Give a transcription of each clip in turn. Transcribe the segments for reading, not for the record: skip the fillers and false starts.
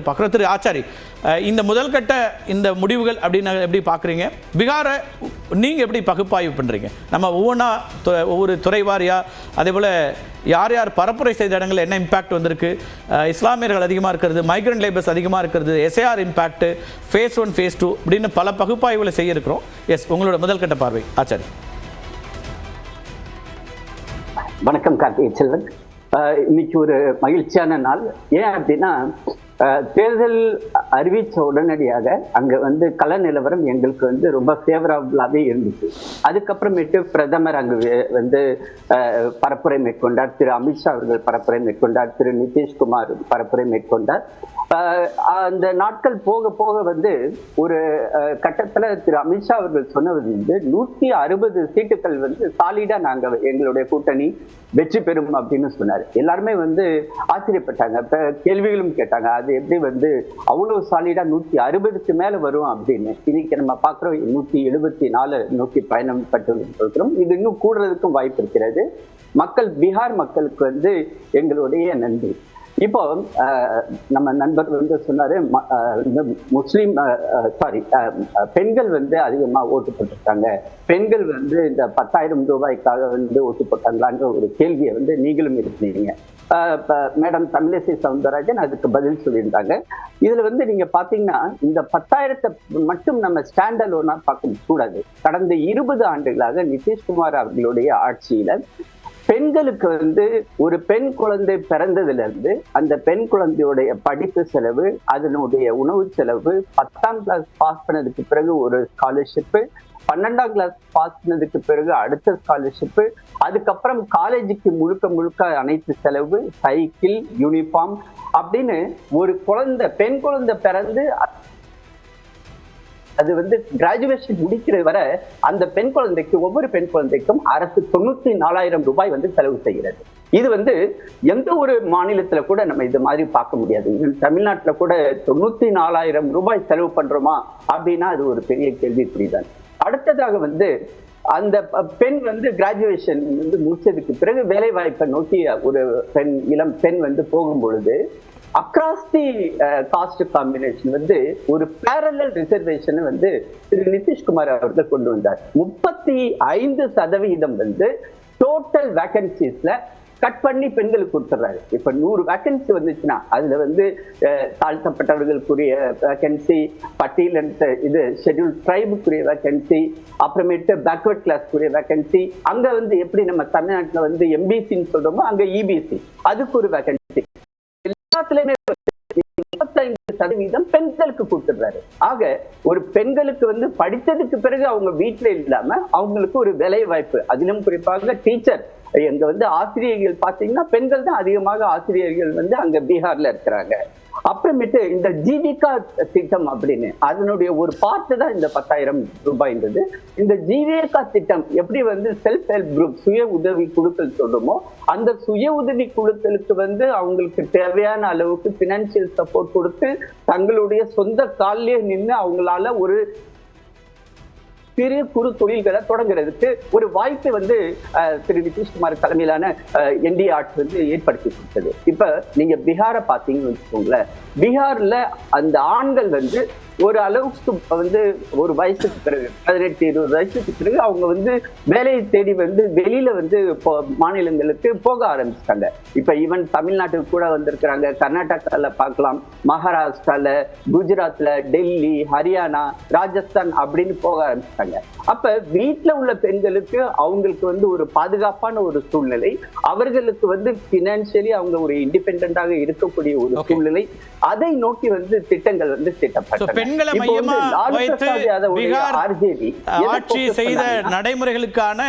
பார்க்குறோம். திரு ஆச்சாரி, இந்த முதல் கட்ட இந்த முடிவுகள் அப்படின்னு எப்படி பார்க்குறீங்க? பீகாரை நீங்கள் எப்படி பகுப்பாய்வு பண்ணுறீங்க? நம்ம ஒவ்வொன்றா ஒவ்வொரு துறை வாரியாக, அதே போல் யார் யார் பரப்புரை செய்த இடங்களில் என்ன இம்பேக்ட் வந்திருக்கு, இஸ்லாமியர்கள் அதிகமாக இருக்கிறது, மைக்ரண்ட் லேபர்ஸ் அதிகமாக இருக்கிறது, எஸ்ஏஆர் இம்பேக்ட், ஃபேஸ் 1 ஃபேஸ் 2 அப்படின்னு பல பகுப்பாய்வுகளை செய்ய இருக்கிறோம். எஸ், உங்களோட முதல் கட்ட பார்வை ஆச்சாரி. வணக்கம் கார்த்திகை செல்வன். இன்னைக்கு ஒரு மகிழ்ச்சியான நாள். ஏன் அப்படின்னா, தேர்தல் அறிவிச்ச உடனடியாக அங்க கள நிலவரம் எங்களுக்கு ரொம்ப ஃபேவரபிளாவே இருந்துச்சு. அதுக்கப்புறமேட்டு பிரதமர் அங்கு பரப்புரை மேற்கொண்டார், திரு அமித்ஷா அவர்கள் பரப்புரை மேற்கொண்டார், திரு நிதிஷ்குமார் பரப்புரை மேற்கொண்டார். அந்த நாட்கள் போக போக ஒரு கட்டத்துல திரு அமித்ஷா அவர்கள் சொன்னது 160 சீட்டுகள் சாலிடா நாங்க எங்களுடைய கூட்டணி வெற்றி பெறும் அப்படின்னு சொன்னாரு. எல்லாருமே ஆச்சரியப்பட்டாங்க, கேள்விகளும் கேட்டாங்க, அது எப்படி அவ்வளவு சாலிடா 160க்கு மேல வரும் அப்படின்னு. இன்னைக்கு நம்ம பாக்குறோம் 174 நோக்கி பயணம் பட்டு இருக்கிறோம். இது இன்னும் கூடுறதுக்கும் வாய்ப்பு இருக்கிறது. பீகார் மக்களுக்கு எங்களுடைய நன்றி. இப்போ நம்ம நண்பர் சொன்னாரு, முஸ்லீம் பெண்கள் அதிகமா ஓட்டு போட்டிருக்காங்க, பெண்கள் இந்த 10,000 ரூபாய்க்காக ஓட்டு போட்டாங்களான்ற ஒரு கேள்வியை நீங்களும் இருக்கிறீங்க. மேடம் தமிழிசை சவுந்தரராஜன் அதுக்கு பதில் சொல்லியிருந்தாங்க. இதுல நீங்க பாத்தீங்கன்னா, இந்த 10,000 மட்டும் நம்ம ஸ்டாண்ட் அலோனா பார்க்க கூடாது. கடந்த 20 ஆண்டுகளாக நிதிஷ்குமார் அவர்களுடைய ஆட்சியில பெண்களுக்கு ஒரு பெண் குழந்தை பிறந்ததுல இருந்து அந்த பெண் குழந்தையுடைய படிப்பு செலவு, அதனுடைய உணவு செலவு, 10ஆம் கிளாஸ் பாஸ் பண்ணதுக்கு பிறகு ஒரு ஸ்காலர்ஷிப், 12ஆம் கிளாஸ் பாஸ் பண்ணதுக்கு பிறகு அடுத்த ஸ்காலர்ஷிப், அதுக்கப்புறம் காலேஜுக்கு முழுக்க அனைத்து செலவு, சைக்கிள், யூனிஃபார்ம் அப்படின்னு ஒரு பெண் குழந்தை பிறந்து அது கிராஜுவேஷன் முடிக்கிற வரை அந்த பெண் குழந்தைக்கு, ஒவ்வொரு பெண் குழந்தைக்கும் அரசு 94,000 ரூபாய் செலவு செய்கிறது. இது எந்த ஒரு மாநிலத்துல கூட நம்ம இது மாதிரி பார்க்க முடியாது. தமிழ்நாட்டுல கூட 94,000 ரூபாய் செலவு பண்றோமா அப்படின்னா அது ஒரு பெரிய கேள்விக்குறிதான். அடுத்ததாக அந்த பெண் கிராஜுவேஷன் முடிச்சதுக்கு பிறகு வேலை வாய்ப்பை நோக்கி ஒரு இளம் பெண் போகும் பொழுது அக்ராஸ் தி காஸ்ட் காம்பினேஷன் ஒரு பேரலல் ரிசர்வேஷன் திரு நிதிஷ்குமார் அவர்கள் கொண்டு வந்தார். 35% டோட்டல் வேகன்சிஸ்ல கட் பண்ணி பெண்களுக்கு கொடுத்துறாரு. இப்ப 100 வேகன்சி வந்துச்சுன்னா அதுல தாழ்த்தப்பட்டவர்களுக்குரிய வேகன்சி, பட்டியலின இது ஷெட்யூல் ட்ரைபுக்குரிய வேகன்சி, அப்புறமேட்டு பேக்வர்ட் கிளாஸ்க்குரிய வேகன்சி, அங்க எப்படி நம்ம தமிழ்நாட்டுல எம்பிசின்னு சொல்றோமோ அங்க இபிசி, அதுக்கு ஒரு வேகன்சி, எல்லாத்துலயுமே 35% பெண்களுக்கு கொடுத்துடுறாரு. ஆக ஒரு பெண்களுக்கு படித்ததுக்கு பிறகு அவங்க வீட்டுல இல்லாம அவங்களுக்கு ஒரு வேலை வாய்ப்பு, அதிலும் குறிப்பாக டீச்சர், எங்க ஆசிரியர்கள் பாத்தீங்கன்னா பெண்கள் தான் அதிகமாக ஆசிரியர்கள் அங்க பீகார்ல இருக்கிறாங்க. அப்புறமேட்டு இந்த ஜீவிகா திட்டம் அப்படின்னு அதனுடைய ஒரு பார்ட் தான் இந்த 10,000 ரூபாய்ன்றது. இந்த ஜீவிகா திட்டம் எப்படி செல்ஃப் ஹெல்ப் குரூப், சுய உதவி குழுக்கள் சொல்றோமோ அந்த சுய உதவி குழுக்களுக்கு அவங்களுக்கு தேவையான அளவுக்கு பினான்சியல் சப்போர்ட் கொடுத்து தங்களுடைய சொந்த காலிலே நின்று அவங்களால ஒரு சிறு குறு தொழில்களை தொடங்குறதுக்கு ஒரு வாய்ப்பு திரு நிதிஷ்குமார் தலைமையிலான என்டிஏ ஆட்சி ஏற்படுத்தி கொடுத்தது. இப்ப நீங்க பீகாரை பாத்தீங்கன்னு வச்சுக்கோங்களேன், பீகார்ல அந்த ஆண்கள் ஒரு அளவுக்கு ஒரு வயசுக்கு பிறகு 18-20 வயசுக்கு பிறகு அவங்க வேலையை தேடி வெளியில மாநிலங்களுக்கு போக ஆரம்பிச்சிட்டாங்க. இப்ப ஈவன் தமிழ்நாட்டுக்கு கூட வந்திருக்கிறாங்க, கர்நாடகால பார்க்கலாம், மகாராஷ்டிரால, குஜராத்ல, டெல்லி, ஹரியானா, ராஜஸ்தான் அப்படின்னு போக ஆரம்பிச்சிட்டாங்க. அப்ப வீட்டுல உள்ள பெண்களுக்கு அவங்களுக்கு ஒரு பாதுகாப்பான ஒரு சூழ்நிலை, அவர்களுக்கு பினான்சியலி அவங்க ஒரு இண்டிபெண்டன்டாக இருக்கக்கூடிய ஒரு சூழ்நிலை, அதை நோக்கி திட்டங்கள் தீட்டப்பட்டன. பெண்களை மையமா வைத்து பீகார் ஆட்சி செய்த நடைமுறைகளுக்கான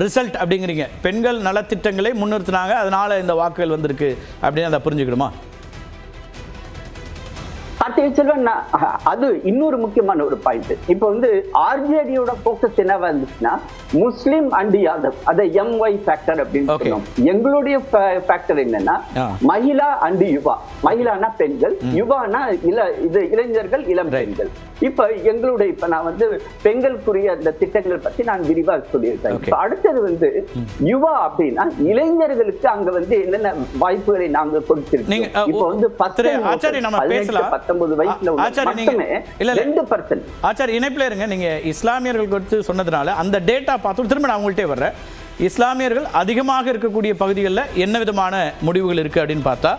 ரிசல்ட் அப்படிங்கிறீங்க. பெண்கள் நலத்திட்டங்களை முன்னிறுத்தினாங்க, அதனால இந்த வாக்குகள் வந்திருக்கு அப்படின்னு அதை புரிஞ்சுக்கணுமா? கார்த்திகை செல்வன், அது இன்னொரு முக்கியமான ஒரு பாயிண்ட். இப்ப ஆர்ஜேடியோட போக்கஸ் என்னவா இருந்துச்சுன்னா, முஸ்லிம் அண்ட் யாதவ், அதை MY ஃபேக்டர் அப்படின்னு சொல்லுவோம். எங்களுடைய ஃபேக்டர் என்னன்னா மகிழா அண்ட் யுவா. மகிழானா பெண்கள், யுவானா இளைஞர்கள், இளம் பெண்கள். இப்ப எங்களுடைய இப்ப நான் வந்து பெண்களுக்குரிய அந்த திட்டங்கள் பத்தி நான் விரிவாக சொல்லியிருக்கேன். இப்ப அடுத்தது யுவா அப்படின்னா இளைஞர்களுக்கு அங்க என்னென்ன வாய்ப்புகளை நாங்க கொடுத்திருக்கோம். இப்ப 19 வயசுல மட்டுமே 2%. ஆச்சாரி இணைப்பில் இருங்க. நீங்க இஸ்லாமியர்கள் கொடுத்து சொன்னதுனால அந்த டேட்டா பார்த்து திரும்ப நான் உங்கள்கிட்ட வர்றேன். இஸ்லாமியர்கள் அதிகமாக இருக்கக்கூடிய பகுதிகளில் என்ன விதமான முடிவுகள் இருக்குது அப்படின்னு பார்த்தா,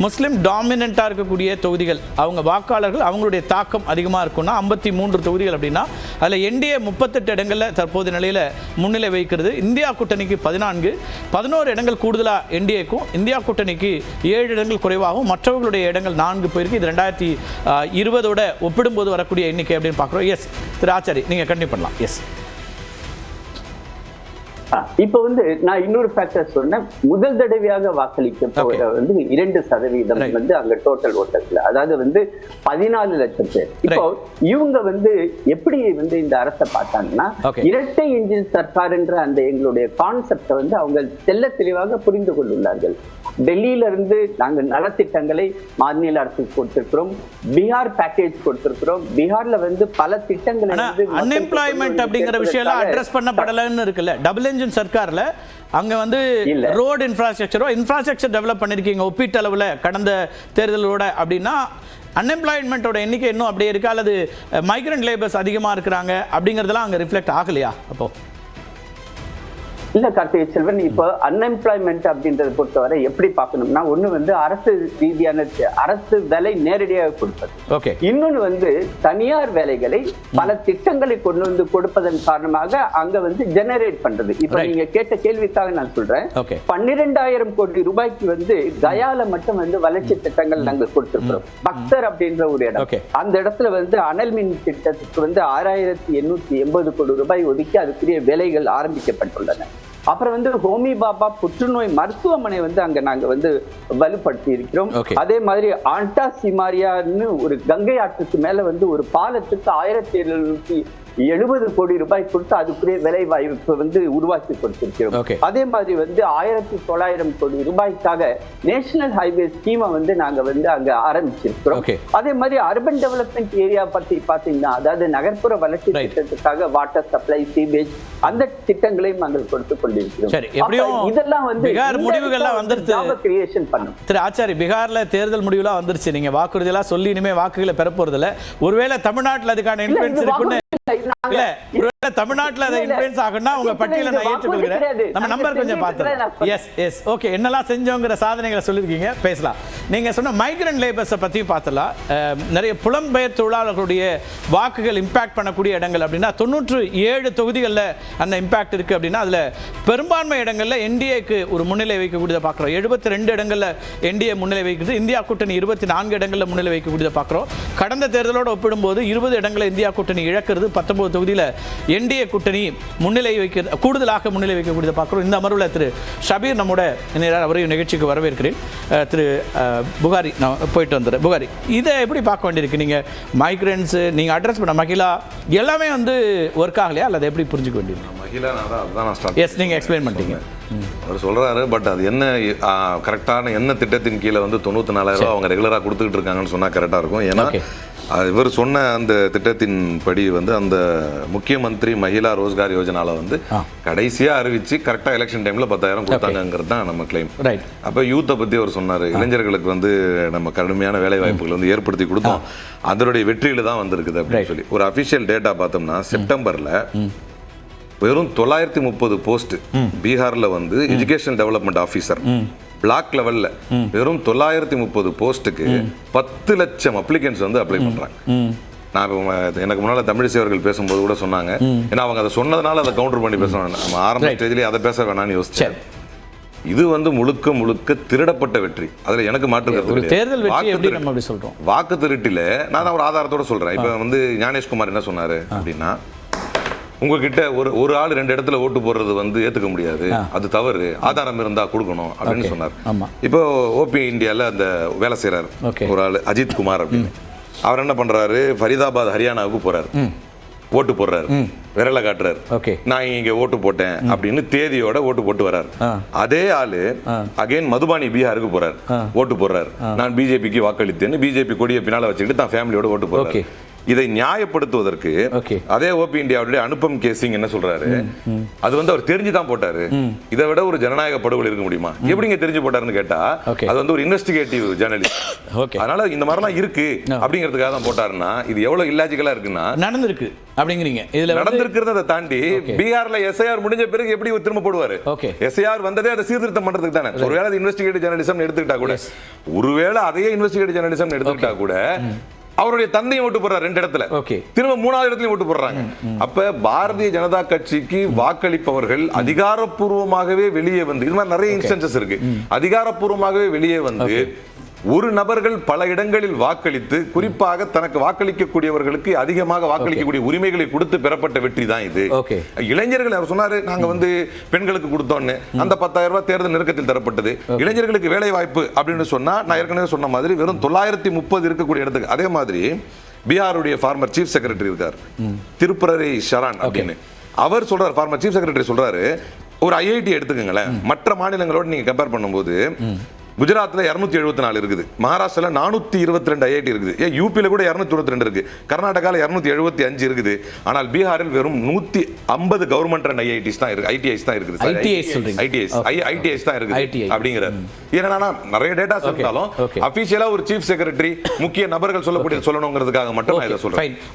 முஸ்லீம் டாமினண்ட்டாக இருக்கக்கூடிய தொகுதிகள், அவங்க வாக்காளர்கள் அவங்களுடைய தாக்கம் அதிகமாக இருக்குன்னா 53 தொகுதிகள் அப்படின்னா அதில் என்டிஏ 38 இடங்களில் தற்போது நிலையில் முன்னிலை வைக்கிறது. இந்தியா கூட்டணிக்கு 11 இடங்கள் கூடுதலாக என்டிஏக்கும், இந்தியா கூட்டணிக்கு 7 இடங்கள் குறைவாகவும், மற்றவர்களுடைய இடங்கள் 4 போயிருக்கு. இது 2020ஓட ஒப்பிடும்போது வரக்கூடிய எண்ணிக்கை அப்படின்னு பார்க்குறோம். எஸ் திரு ஆச்சாரி, நீங்கள் கண்டிப்பாக பண்ணலாம். எஸ், இப்ப நான் இன்னொரு ஃபேக்டர் சொன்னேன். முதல் தடவையாக வாக்களிக்க 2% அங்க டோட்டல் ஓட்டர்ஸ்ல, அதாவது 14 லட்சம் பேர். இப்போ இவங்க எப்படி இந்த அரசை பார்த்தாங்கன்னா, இரட்டை என்ஜின் சர்க்கார் என்ற அந்த எங்களுடைய கான்செப்டை அவங்க தெல்ல தெளிவாக புரிந்து கொண்டுள்ளார்கள். டெல்லியில இருந்து நாங்கள் நலத்திட்டங்களை மாநில அரசுக்கு கொடுத்திருக்கிறோம். பீகார் பேக்கேஜ் கொடுத்திருக்கிறோம். பீகார்ல பல திட்டங்களை அன்எம்ப்ளாய்மெண்ட் அப்படிங்கிற விஷயம் அட்ரஸ் பண்ணப்படலன்னு இருக்குல்ல. டபுள் என்ஜின் சர்க்கார்ல அங்க ரோடு இன்ஃப்ராஸ்ட்ரக்சர் டெவலப் பண்ணிருக்கீங்க ஒப்பீட்டளவுல கடந்த தேர்தலோட அப்படின்னா, அன்எம்ப்ளாய்மெண்டோட எண்ணிக்கை இன்னும் அப்படியே இருக்கு, அல்லது மைக்ரண்ட் லேபர்ஸ் அதிகமா இருக்கிறாங்க அப்படிங்கறதெல்லாம் அங்க ரிஃப்ளெக்ட் ஆகலையா? அப்போ இல்ல கார்த்திகை செல்வன், இப்ப அன்எம்ப்ளாய்மெண்ட் அப்படின்றத பொறுத்தவரை எப்படி பார்க்கணும்னா, ஒண்ணு அரசு ரீதியான அரசு வேலை நேரடியாக கொடுப்பது, இன்னொன்னு தனியார் வேலைகளை பல திட்டங்களை கொண்டு கொடுப்பதன் காரணமாக அங்க ஜெனரேட் பண்றது. இப்ப நீங்க கேட்ட கேள்விக்காக நான் சொல்றேன், 12,000 கோடி ரூபாய்க்கு கயால மட்டும் வளர்ச்சி திட்டங்கள் நாங்கள் கொடுத்திருக்கிறோம். பக்சர் அப்படின்ற ஒரு இடம், அந்த இடத்துல அனல் மின் திட்டத்துக்கு 6,880 கோடி ரூபாய் ஒதுக்கி அதுக்குரிய வேலைகள் ஆரம்பிக்கப்பட்டுள்ளன. அப்புறம் ஹோமி பாபா புற்றுநோய் மருத்துவமனை அங்க நாங்க வலுப்படுத்தி இருக்கிறோம். அதே மாதிரி ஆண்டா சிமாரியான்னு ஒரு கங்கை ஆற்றுக்கு மேல ஒரு பாலத்துக்கு 1,770 கோடி ரூபாய் கொடுத்து அதுக்குரிய வேலை வாய்ப்பு உருவாக்கி கொடுத்திருக்கிறோம். அதே மாதிரி 1,900 கோடி ரூபாய்க்காக நேஷனல் ஹைவே ஸ்கீமை நாங்க அங்க ஆரம்பிச்சிருக்கிறோம். அதே மாதிரி அர்பன் டெவலப்மெண்ட் ஏரியா பத்தி பாத்தீங்கன்னா, அதாவது நகர்ப்புற வளர்ச்சி திட்டத்துக்காக வாட்டர் சப்ளை, சீவேஜ், அந்த திட்டங்களையும் நாங்கள் கொடுத்து கொண்டிருக்கிறோம். இதெல்லாம் முடிவுகள்லாம் வந்துருச்சு. திரு ஆச்சாரி, பீகார்ல தேர்தல் முடிவுலாம் வந்துருச்சு. நீங்க வாக்குறுதி எல்லாம் சொல்லி இனிமே வாக்குகளை பெற போறது இல்ல. ஒருவேளை தமிழ்நாட்டில் அதுக்கான இன்ஃப்ளூயன்ஸ் இருக்குன்னு இல்ல, ஒருவேளை தமிழ்நாட்டில் அதை இன்ஃப்ளூயன்ஸ் ஆகும்னா உங்க பட்டியலை நான் ஏற்றுக்கொள்கிறேன். நம்ம நம்பர் கொஞ்சம் பார்த்துக்கலாம். எஸ் எஸ் ஓகே, என்னெல்லாம் செஞ்சோங்கிற சாதனைகளை சொல்லியிருக்கீங்க, பேசலாம். நீங்க சொன்ன மைக்ரண்ட் லேபர்ஸை பற்றியும் பார்த்துலாம். நிறைய புலம்பெயர் தொழிலாளர்களுடைய வாக்குகள் இம்பாக்ட் பண்ணக்கூடிய இடங்கள் அப்படின்னா 97 தொகுதிகளில் அந்த இம்பாக்ட் இருக்கு அப்படின்னா, அதுல பெரும்பான்மை இடங்களில் என்டிஏக்கு ஒரு முன்னிலை வைக்கக்கூடியதை பார்க்குறோம். 72 இடங்களில் என்டிஏ முன்னிலை வைக்கிறது. இந்தியா கூட்டணி 24 இடங்களில் முன்னிலை வைக்கக்கூடியதை பார்க்குறோம். கடந்த தேர்தலோடு ஒப்பிடும்போது 20 இடங்களில் இந்தியா கூட்டணி இழக்கிறது. 19 தொகுதியில் என்டிஏ கூட்டணி முன்னிலை வைக்க கூடுதலாக முன்னிலை வைக்கக்கூடியதை பார்க்குறோம். இந்த அமர்வில் திரு ஷபீர் நம்மோட அவரையும் நிகழ்ச்சிக்கு வரவேற்கிறேன். திரு புகாரி, நான் போயிட்டு வந்துடுறேன். புகாரி, இதை எப்படி பார்க்க வேண்டியிருக்கு? நீங்கள் மைக்ரன்ஸ் நீங்கள் அட்ரஸ் பண்ண மகிழா எல்லாமே ஒர்க் ஆகலையா, அல்லது எப்படி புரிஞ்சுக்க வேண்டியிருக்கு? மகிழா நான் எஸ், நீங்கள் எக்ஸ்பிளைன் பண்ணிட்டீங்க. அவர் சொல்கிறாரு, பட் அது என்ன கரெக்டான என்ன திட்டத்தின் கீழே 94,000 ரூபா அவங்க ரெகுலராக கொடுத்துக்கிட்டு இருக்காங்கன்னு சொன்னால் கரெக்டாக இருக்கும். ஏன்னா இவர் சொன்ன அந்த திட்டத்தின் படி அந்த முக்கிய மந்திரி மகிழா ரோஸ்கார் யோஜனால கடைசியா அறிவிச்சு கரெக்டா எலெக்ஷன் டைம்ல 10,000 கொடுத்தாங்கிறது தான் நம்ம கிளைம். அப்ப யூத்தை பத்தி அவர் சொன்னாரு, இளைஞர்களுக்கு நம்ம கடுமையான வேலை வாய்ப்புகள் ஏற்படுத்தி கொடுத்தோம், அதனுடைய வெற்றியில தான் வந்திருக்குது அப்படின்னு சொல்லி ஒரு அபிஷியல் டேட்டா பார்த்தோம்னா, செப்டம்பர்ல வெறும் 930 போஸ்ட் பீகார்ல எஜுகேஷன் டெவலப்மெண்ட் ஆபீசர் பிளாக் லெவல்ல வெறும் 930 போஸ்ட்டுக்கு 10 லட்சம் அப்ளிகன்ஸ் அப்ளை பண்றாங்க. நான் எனக்கு முன்னால தமிழிசை அவர்கள் பேசும்போது கூட சொன்னாங்க, ஏன்னா அவங்க அதை சொன்னதுனால அதை கவுண்டர் பண்ணி பேசணும், நம்ம ஆரம்ப ஸ்டேஜ்லயே அதை பேச வேணாம்னு யோசிச்சேன். இது முழுக்க முழுக்க திருடப்பட்ட வெற்றி. அதுல எனக்கு மாற்று வாக்கு திருட்டில நான் ஒரு ஆதாரத்தோட சொல்றேன். இப்ப ஞானேஷ்குமார் என்ன சொன்னாரு அப்படின்னா, உங்ககிட்ட ஒரு ஆள் 2 இடத்துல ஓட்டு போடுறது ஏத்துக்க முடியாது, அது தவறு, ஆதாரம் இருந்தா கொடுக்கணும் அப்படின்னு சொன்னார். இப்போ ஓபி இந்தியால அந்த வேலை செய்யறாரு ஒரு ஆள் அஜித் குமார் அப்படின்னு. அவர் என்ன பண்றாரு, ஃபரிதாபாத் ஹரியானாவுக்கு போறாரு. ஓட்டு போடுறாரு, விரல காட்டுறாரு, ஓகே நான் இங்க ஓட்டு போட்டேன் அப்படின்னு தேதியோட ஓட்டு போட்டு வர்றாரு. அதே ஆளு அகைன் மதுபானி பீகாருக்கு போறாரு, ஓட்டு போடுறாரு, நான் பிஜேபிக்கு வாக்களித்தேன்னு பிஜேபி கொடியை பின்னால வச்சுக்கிட்டு தான் ஃபேமிலியோட ஓட்டு போடுறாரு. இதை நியாயப்படுத்துவதற்கு அதே ஓபி இந்தியாவுடைய அனுபம் கேசிங் என்ன சொல்றாரு, அது வந்து அவர் தெரிஞ்சுதான் போட்டாரு, இதை விட ஒரு ஜனநாயக படுகொலை இருக்க முடியுமா, எப்படிங்க தெரிஞ்சு போட்டாருன்னு கேட்டா அது வந்து ஒரு இன்வெஸ்டிகேட்டிவ் ஜேர்னலிஸ்ட். அதனால இந்த மாதிரிலாம் இருக்கு அப்படிங்கிறதுக்காக தான் போட்டாருன்னா இது எவ்வளவு இல்லாஜிக்கலா இருக்குன்னா நடந்திருக்கு அப்படிங்கிறீங்க. இதுல நடந்திருக்கிறத தாண்டி பீகார்ல எஸ்ஐஆர் முடிஞ்ச பிறகு எப்படி திரும்ப போடுவாரு? எஸ்ஐஆர் வந்ததே அதை சீர்திருத்தம் பண்றதுக்கு தானே. ஒருவேளை இன்வெஸ்டிகேட்டிவ் ஜேர்னலிசம் எடுத்துக்கிட்டா கூட, ஒருவேளை அதையே இன்வெஸ்டிகேட்டிவ் ஜேர்னலிசம் எடுத்துக்கிட்டா கூட அவருடைய தந்தையும் ஓட்டு போடுறாரு 2 இடத்துல, திரும்ப 3வது இடத்துலயும் ஓட்டு போடுறாங்க. அப்ப பாரதிய ஜனதா கட்சிக்கு வாக்களிப்பவர்கள் அதிகாரப்பூர்வமாகவே வெளியே வந்து, இது மாதிரி நிறைய இன்ஸ்டன்சஸ் இருக்கு, அதிகாரப்பூர்வமாகவே வெளியே வந்து ஒரு நபர்கள் பல இடங்களில் வாக்களித்து குறிப்பாக தனக்கு வாக்களிக்கக்கூடியவர்களுக்கு அதிகமாக வாக்களிக்கக்கூடிய உரிமைகளை கொடுத்து பெறப்பட்ட வெற்றி தான் இது. இளைஞர்கள் அவர் சொன்னாரு, நாங்க வந்து பெண்களுக்கு கொடுத்தோன்னு அந்த 10,000 ரூபாய் தேர்தல் நெருக்கத்தில் தரப்பட்டது. இளைஞர்களுக்கு வேலை வாய்ப்பு அப்படின்னு சொன்னா நான் ஏற்கனவே சொன்ன மாதிரி வெறும் 930 இருக்கக்கூடிய இடத்துக்கு. அதே மாதிரி பீகாருடைய ஃபார்மர் சீஃப் செக்ரட்டரி இருக்கார், திருப்புரரை ஷரான் அப்படின்னு, அவர் சொல்றாரு, ஃபார்மர் சீஃப் செக்ரட்டரி சொல்றாரு, ஒரு ஐஐடி எடுத்துக்கங்களேன், மற்ற மாநிலங்களோட நீங்க கம்பேர் பண்ணும்போது குஜராத்ல 274 இருக்குது, மகாராஷ்டிரால 422 ஐஐடி இருக்குது, யூபியில கூட 222 இருக்கு, கர்நாடகால 275 இருக்குது. ஆனால் பீகாரில் வெறும் 150 கவர்மெண்ட் ரன் ஐஐடிஸ் தான் இருக்கு, ஐடிஐஸ் தான் இருக்குது, ஐடிஐஸ் தான் இருக்குது அப்படிங்கிற. ஏன்னா நிறைய டேட்டாஸ் இருந்தாலும் அபிஷியலா ஒரு சீஃப் செக்ரட்டரி முக்கிய நபர்கள் சொல்லக்கூடியது சொல்லணுங்கிறதுக்காக மட்டும் நான் இதை சொல்றேன்.